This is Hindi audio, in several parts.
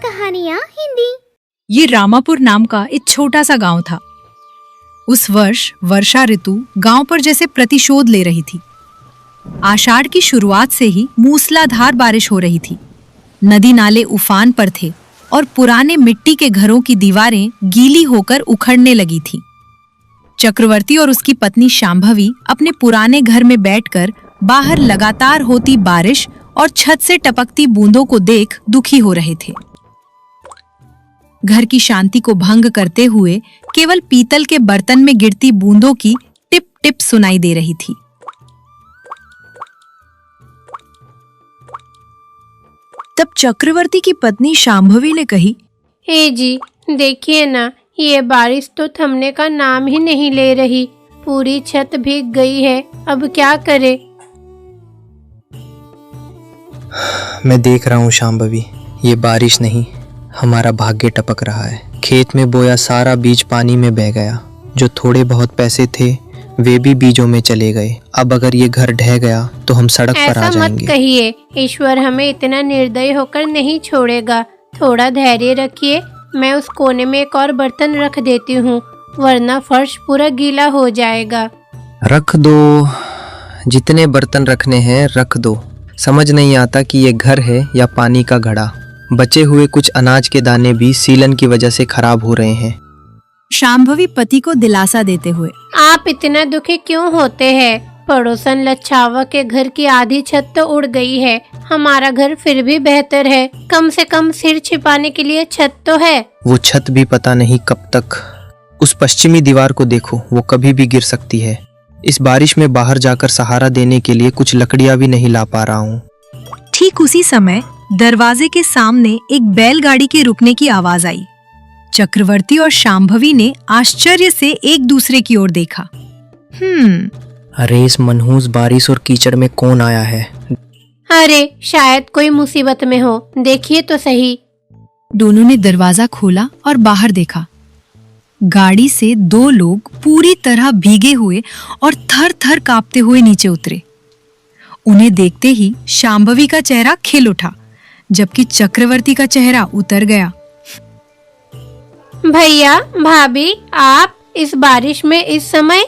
कहानियाँ हिंदी। ये रामापुर नाम का एक छोटा सा गांव था। उस वर्ष वर्षा ऋतु गांव पर जैसे प्रतिशोध ले रही थी। आषाढ़ की शुरुआत से ही मूसलाधार बारिश हो रही थी। नदी नाले उफान पर थे और पुराने मिट्टी के घरों की दीवारें गीली होकर उखड़ने लगी थी। चक्रवर्ती और उसकी पत्नी शांभवी अपने पुराने घर में बैठकर बाहर लगातार होती बारिश और छत से टपकती बूंदों को देख दुखी हो रहे थे। घर की शांति को भंग करते हुए केवल पीतल के बर्तन में गिरती बूंदों की टिप टिप सुनाई दे रही थी। तब चक्रवर्ती की पत्नी शांभवी ने कही, हे जी, देखिए ना, ये बारिश तो थमने का नाम ही नहीं ले रही। पूरी छत भीग गई है, अब क्या करे? मैं देख रहा हूँ शांभवी, ये बारिश नहीं, हमारा भाग्य टपक रहा है। खेत में बोया सारा बीज पानी में बह गया। जो थोड़े बहुत पैसे थे वे भी बीजों में चले गए। अब अगर ये घर ढह गया तो हम सड़क पर आ जाएंगे। ऐसा मत कहिए, ईश्वर हमें इतना निर्दयी होकर नहीं छोड़ेगा। थोड़ा धैर्य रखिए, मैं उस कोने में एक और बर्तन रख देती हूँ, वरना फर्श पूरा गीला हो जाएगा। रख दो, जितने बर्तन रखने हैं रख दो। समझ नहीं आता कि ये घर है या पानी का घड़ा। बचे हुए कुछ अनाज के दाने भी सीलन की वजह से खराब हो रहे हैं। शांभवी पति को दिलासा देते हुए, आप इतना दुखी क्यों होते हैं? पड़ोसन लच्छावा के घर की आधी छत तो उड़ गई है, हमारा घर फिर भी बेहतर है। कम से कम सिर छिपाने के लिए छत तो है। वो छत भी पता नहीं कब तक। उस पश्चिमी दीवार को देखो, वो कभी भी गिर सकती है। इस बारिश में बाहर जाकर सहारा देने के लिए कुछ लकड़ियां भी नहीं ला पा रहा हूँ। ठीक उसी समय दरवाजे के सामने एक बैलगाड़ी के रुकने की आवाज आई। चक्रवर्ती और शांभवी ने आश्चर्य से एक दूसरे की ओर देखा। अरे इस मनहूस बारिश और कीचड़ में कौन आया है? अरे शायद कोई मुसीबत में हो, देखिए तो सही। दोनों ने दरवाजा खोला और बाहर देखा। गाड़ी से दो लोग पूरी तरह भीगे हुए और थर थर कांपते हुए नीचे उतरे। उन्हें देखते ही शांभवी का चेहरा खिल उठा, जबकि चक्रवर्ती का चेहरा उतर गया। भैया, भाभी, आप इस बारिश में इस समय?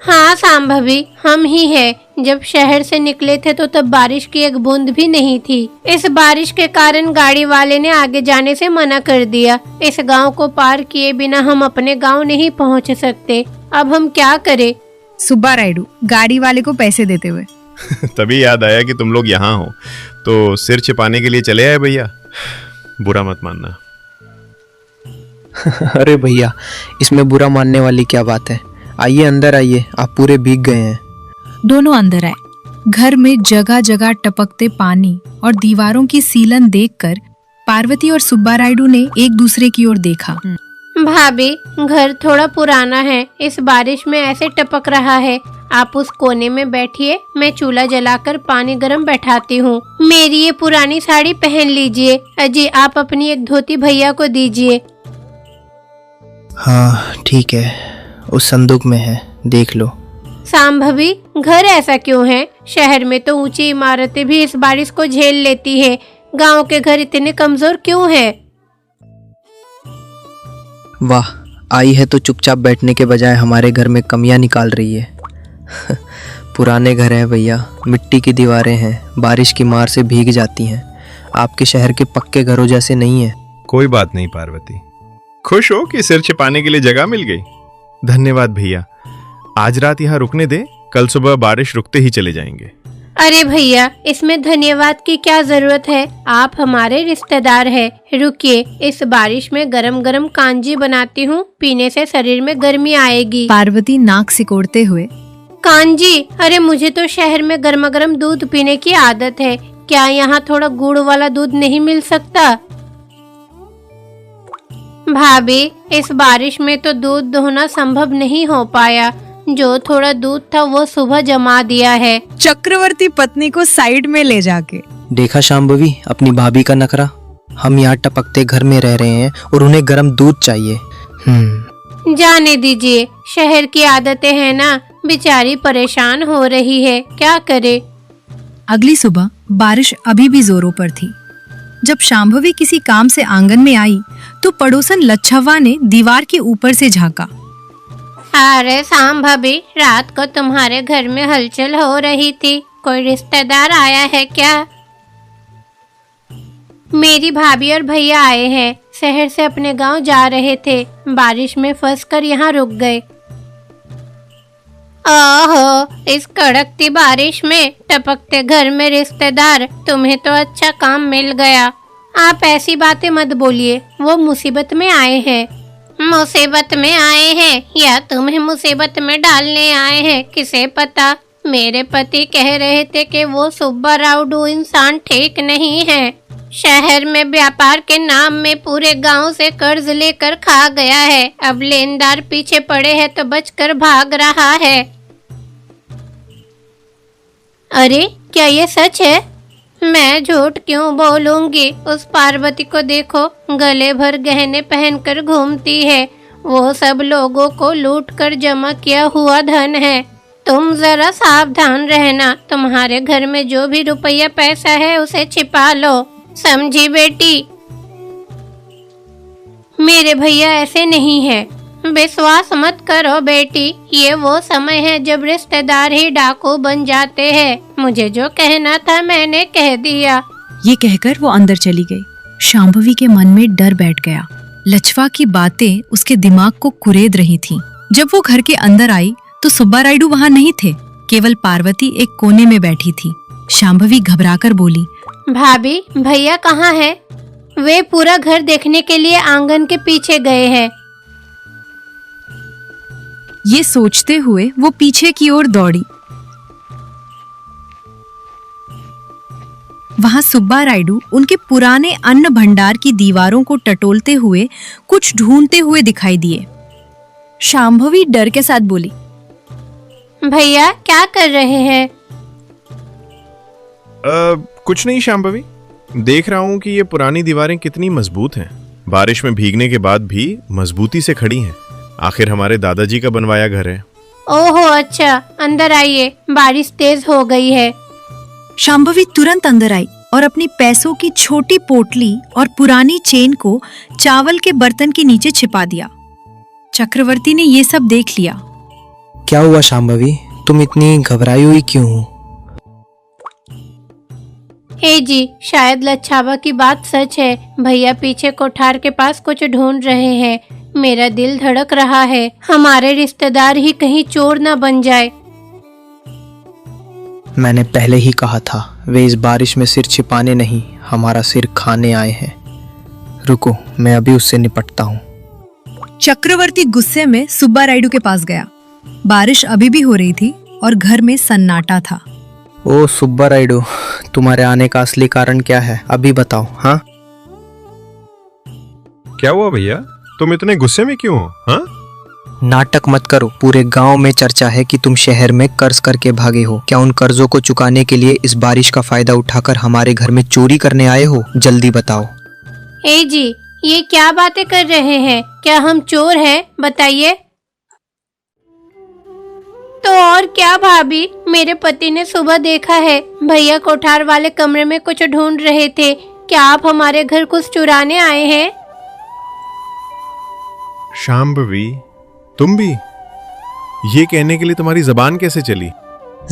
हाँ शांभवी, हम ही हैं। जब शहर से निकले थे तो तब बारिश की एक बूंद भी नहीं थी। इस बारिश के कारण गाड़ी वाले ने आगे जाने से मना कर दिया। इस गांव को पार किए बिना हम अपने गांव नहीं पहुंच सकते। अब हम क्या करें? सुब्बा रायडू गाड़ी वाले को पैसे देते हुए तभी याद आया कि तुम लोग यहाँ हो, तो सिर छिपाने के लिए चले आए भैया। बुरा मत मानना। अरे भैया, इसमें बुरा मानने वाली क्या बात है? आइए अंदर आइए, आप पूरे भीग गए हैं। दोनों अंदर आए। घर में जगह जगह टपकते पानी और दीवारों की सीलन देखकर पार्वती और सुब्बा रायडू ने एक दूसरे की ओर देखा। भाभी, घर थोड़ा पुराना है, इस बारिश में ऐसे टपक रहा है। आप उस कोने में बैठिए, मैं चूल्हा जलाकर पानी गर्म बैठाती हूँ। मेरी ये पुरानी साड़ी पहन लीजिए। अजी, आप अपनी एक धोती भैया को दीजिए। हाँ ठीक है, उस संदूक में है, देख लो। शांभवी, घर ऐसा क्यों है? शहर में तो ऊंची इमारतें भी इस बारिश को झेल लेती है, गांव के घर इतने कमजोर क्यों हैं? वाह, आई है तो चुपचाप बैठने के बजाय हमारे घर में कमियां निकाल रही है। पुराने घर हैं भैया, मिट्टी की दीवारें हैं, बारिश की मार से भीग जाती हैं। आपके शहर के पक्के घरों जैसे नहीं है। कोई बात नहीं पार्वती, खुश हो कि सिर छिपाने के लिए जगह मिल गई। धन्यवाद भैया, आज रात यहाँ रुकने दे, कल सुबह बारिश रुकते ही चले जाएंगे। अरे भैया, इसमें धन्यवाद की क्या जरूरत है? आप हमारे रिश्तेदार हैं। रुकिए, इस बारिश में गरम गरम कांजी बनाती हूँ, पीने से शरीर में गर्मी आएगी। पार्वती नाक सिकोड़ते हुए, कांजी? अरे मुझे तो शहर में गर्मा गर्म दूध पीने की आदत है, क्या यहाँ थोड़ा गुड़ वाला दूध नहीं मिल सकता? भाभी, इस बारिश में तो दूध दोहना संभव नहीं हो पाया। जो थोड़ा दूध था वो सुबह जमा दिया है। चक्रवर्ती पत्नी को साइड में ले जाके, देखा शांभवी, अपनी भाभी का नखरा। हम यहाँ टपकते घर में रह रहे हैं और उन्हें गर्म दूध चाहिए। जाने दीजिए, शहर की आदतें हैं ना, बेचारी परेशान हो रही है, क्या करे। अगली सुबह बारिश अभी भी जोरों पर थी। जब शांभवी किसी काम से आंगन में आई तो पड़ोसन लच्छवा ने दीवार के ऊपर से झांका। अरे सांभवी, रात को तुम्हारे घर में हलचल हो रही थी, कोई रिश्तेदार आया है क्या? मेरी भाभी और भैया आए हैं, शहर से अपने गांव जा रहे थे, बारिश में फंसकर यहाँ रुक गए। ओहो, इस कड़कती बारिश में टपकते घर में रिश्तेदार, तुम्हें तो अच्छा काम मिल गया। आप ऐसी बातें मत बोलिए, वो मुसीबत में आए हैं। मुसीबत में आए हैं या तुम्हें मुसीबत में डालने आए हैं, किसे पता। मेरे पति कह रहे थे कि वो सुब्बा राउडू इंसान ठीक नहीं है, शहर में व्यापार के नाम में पूरे गांव से कर्ज लेकर खा गया है, अब लेनदार पीछे पड़े हैं तो बचकर भाग रहा है। अरे क्या ये सच है? मैं झूठ क्यों बोलूंगी? उस पार्वती को देखो, गले भर गहने पहनकर घूमती है, वो सब लोगों को लूट कर जमा किया हुआ धन है। तुम जरा सावधान रहना, तुम्हारे घर में जो भी रुपया पैसा है उसे छिपा लो, समझी बेटी? मेरे भैया ऐसे नहीं है, विश्वास मत करो बेटी, ये वो समय है जब रिश्तेदार ही डाकू बन जाते हैं। मुझे जो कहना था मैंने कह दिया। ये कहकर वो अंदर चली गई। शांभवी के मन में डर बैठ गया। लच्छवा की बातें उसके दिमाग को कुरेद रही थीं। जब वो घर के अंदर आई तो सुब्बा रायडू वहाँ नहीं थे, केवल पार्वती एक कोने में बैठी थी। शांभवी घबराकर बोली, भाभी, भैया कहाँ है? वे पूरा घर देखने के लिए आंगन के पीछे गए हैं। ये सोचते हुए वो पीछे की ओर दौड़ी। वहां सुब्बा रायडू उनके पुराने अन्न भंडार की दीवारों को टटोलते हुए कुछ ढूंढते हुए दिखाई दिए। शांभवी डर के साथ बोली, भैया क्या कर रहे हैं? कुछ नहीं शांभवी, देख रहा हूँ कि ये पुरानी दीवारें कितनी मजबूत हैं। बारिश में भीगने के बाद भी मजबूती से खड़ी हैं। आखिर हमारे दादाजी का बनवाया घर है। ओहो अच्छा, अंदर आइए, बारिश तेज हो गई है। शांभवी तुरंत अंदर आई और अपनी पैसों की छोटी पोटली और पुरानी चेन को चावल के बर्तन के नीचे छिपा दिया। चक्रवर्ती ने ये सब देख लिया। क्या हुआ शांभवी, तुम इतनी घबराई हुई क्यों हो? हे जी, शायद लच्छावा की बात सच है। भैया पीछे कोठार के पास कुछ ढूंढ रहे हैं। मेरा दिल धड़क रहा है, हमारे रिश्तेदार ही कहीं चोर न बन जाए। मैंने पहले ही कहा था, वे इस बारिश में सिर छिपाने नहीं, हमारा सिर खाने आए हैं। रुको, मैं अभी उससे निपटता हूँ। चक्रवर्ती गुस्से में सुब्बा रायडू के पास गया। बारिश अभी भी हो रही थी और घर में सन्नाटा था। ओ सुब्बा रायडू, तुम्हारे आने का असली कारण क्या है, अभी बताओ। हाँ, क्या हुआ भैया, तुम इतने गुस्से में क्यों हो? हाँ, नाटक मत करो। पूरे गांव में चर्चा है कि तुम शहर में कर्ज करके भागे हो। क्या उन कर्जों को चुकाने के लिए इस बारिश का फायदा उठाकर हमारे घर में चोरी करने आए हो? जल्दी बताओ। हे जी, ये क्या बातें कर रहे हैं? क्या हम चोर हैं? बताइए। तो और क्या भाभी, मेरे पति ने सुबह देखा है, भैया कोठार वाले कमरे में कुछ ढूंढ रहे थे। क्या आप हमारे घर कुछ चुराने आए हैं? शांभवी, तुम भी? ये कहने के लिए तुम्हारी जबान कैसे चली?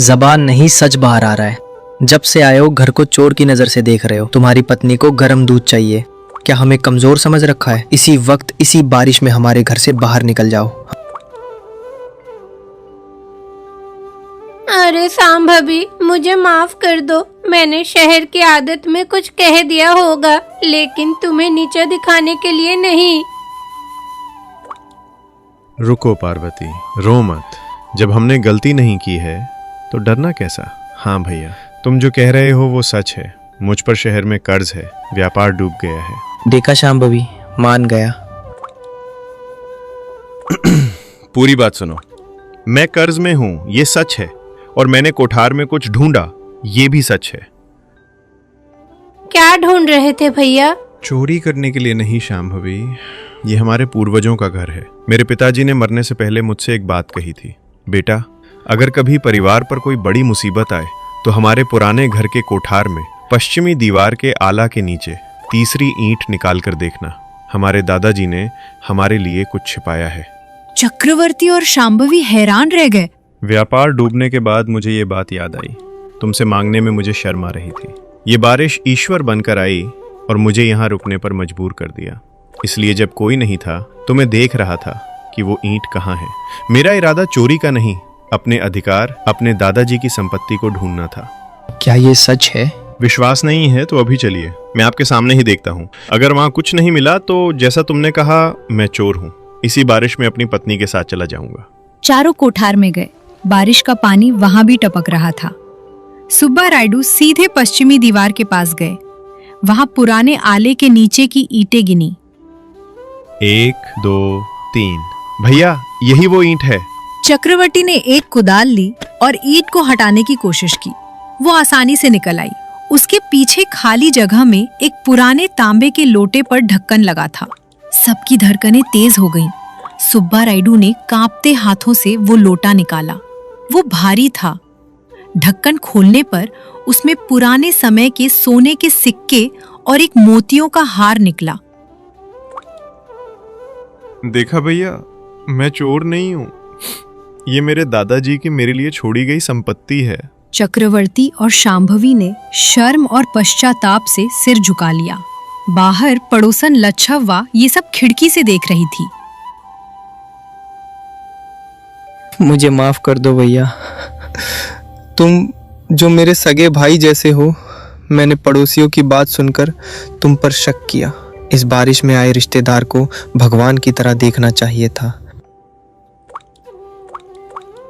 जबान नहीं, सच बाहर आ रहा है। जब से आए हो घर को चोर की नजर से देख रहे हो। तुम्हारी पत्नी को गर्म दूध चाहिए। क्या हमें कमजोर समझ रखा है? इसी वक्त इसी बारिश में हमारे घर से बाहर निकल जाओ। अरे सांभवी, मुझे माफ कर दो। मैंने शहर की आदत में कुछ कह दिया होगा, लेकिन तुम्हें नीचा दिखाने के लिए नहीं। रुको पार्वती, रो मत। जब हमने गलती नहीं की है तो डरना कैसा? हाँ भैया, तुम जो कह रहे हो वो सच है। मुझ पर शहर में कर्ज है, व्यापार डूब गया है। देखा शांभवी, मान गया। पूरी बात सुनो। मैं कर्ज में हूं, ये सच है, और मैंने कोठार में कुछ ढूंढा, ये भी सच है। क्या ढूंढ रहे थे भैया? चोरी करने के लिए नहीं शांभवी, ये हमारे पूर्वजों का घर है। मेरे पिताजी ने मरने से पहले मुझसे एक बात कही थी, बेटा, अगर कभी परिवार पर कोई बड़ी मुसीबत आए तो हमारे पुराने घर के कोठार में पश्चिमी दीवार के आला के नीचे तीसरी ईंट निकाल कर देखना, हमारे दादाजी ने हमारे लिए कुछ छिपाया है। चक्रवर्ती और शांभवी हैरान रह गए। व्यापार डूबने के बाद मुझे ये बात याद आई। तुमसे मांगने में मुझे शर्म आ रही थी। ये बारिश ईश्वर बनकर आई और मुझे यहाँ रुकने पर मजबूर कर दिया। इसलिए जब कोई नहीं था तो मैं देख रहा था कि वो ईंट कहाँ है। मेरा इरादा चोरी का नहीं, अपने अधिकार, अपने दादाजी की संपत्ति को ढूंढना था। क्या ये सच है? विश्वास नहीं है तो अभी चलिए, मैं आपके सामने ही देखता हूँ। अगर वहाँ कुछ नहीं मिला तो जैसा तुमने कहा मैं चोर हूँ। इसी बारिश में अपनी पत्नी के साथ चला जाऊंगा। चारों कोठार में गए। बारिश का पानी वहां भी टपक रहा था। सुब्बा रायडू सीधे पश्चिमी दीवार के पास गए। वहां पुराने आले के नीचे की ईंटें गिनी। 1 2 3। भैया, यही वो ईंट है। चक्रवर्ती ने एक कुदाल ली और ईंट को हटाने की कोशिश की। वो आसानी से निकल आई। उसके पीछे खाली जगह में एक पुराने तांबे के लोटे पर ढक्कन लगा था। सबकी धड़कनें तेज हो गईं। सुब्बा रायडू ने कांपते हाथों से वो लोटा निकाला। वो भारी था। ढक्कन खोलने पर उसमें पुराने समय के सोने के सिक्के और एक मोतियों का हार निकला। देखा भैया, मैं चोर नहीं हूँ। ये मेरे दादाजी की मेरे लिए छोड़ी गई संपत्ति है। चक्रवर्ती और शांभवी ने शर्म और पश्चाताप से सिर झुका लिया। बाहर पड़ोसन लच्छव्वा ये सब खिड़की से देख रही थी। मुझे माफ कर दो भैया। तुम जो मेरे सगे भाई जैसे हो, मैंने पड़ोसियों की बात सुनकर तुम पर शक किया। इस बारिश में आए रिश्तेदार को भगवान की तरह देखना चाहिए था।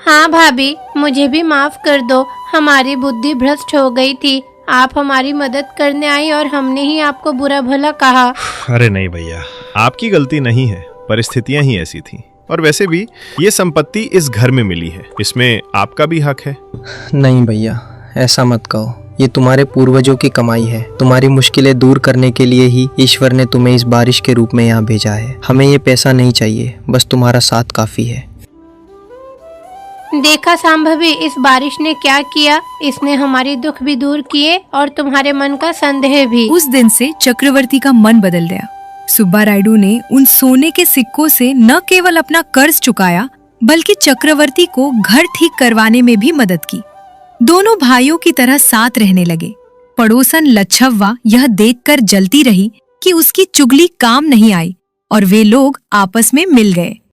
हाँ भाभी, मुझे भी माफ कर दो। हमारी बुद्धि भ्रष्ट हो गई थी। आप हमारी मदद करने आई और हमने ही आपको बुरा भला कहा। अरे नहीं भैया, आपकी गलती नहीं है, परिस्थितियां ही ऐसी थी। और वैसे भी ये संपत्ति इस घर में मिली है, इसमें आपका भी हक है। नहीं भैया, ऐसा मत कहो। ये तुम्हारे पूर्वजों की कमाई है। तुम्हारी मुश्किलें दूर करने के लिए ही ईश्वर ने तुम्हें इस बारिश के रूप में यहाँ भेजा है। हमें ये पैसा नहीं चाहिए, बस तुम्हारा साथ काफी है। देखा शांभवी, इस बारिश ने क्या किया। इसने हमारी दुख भी दूर किए और तुम्हारे मन का संदेह भी। उस दिन से चक्रवर्ती का मन बदल गया। सुब्बा रायडू ने उन सोने के सिक्कों से न केवल अपना कर्ज चुकाया, बल्कि चक्रवर्ती को घर ठीक करवाने में भी मदद की। दोनों भाइयों की तरह साथ रहने लगे। पड़ोसन लच्छव्वा यह देखकर जलती रही कि उसकी चुगली काम नहीं आई और वे लोग आपस में मिल गए।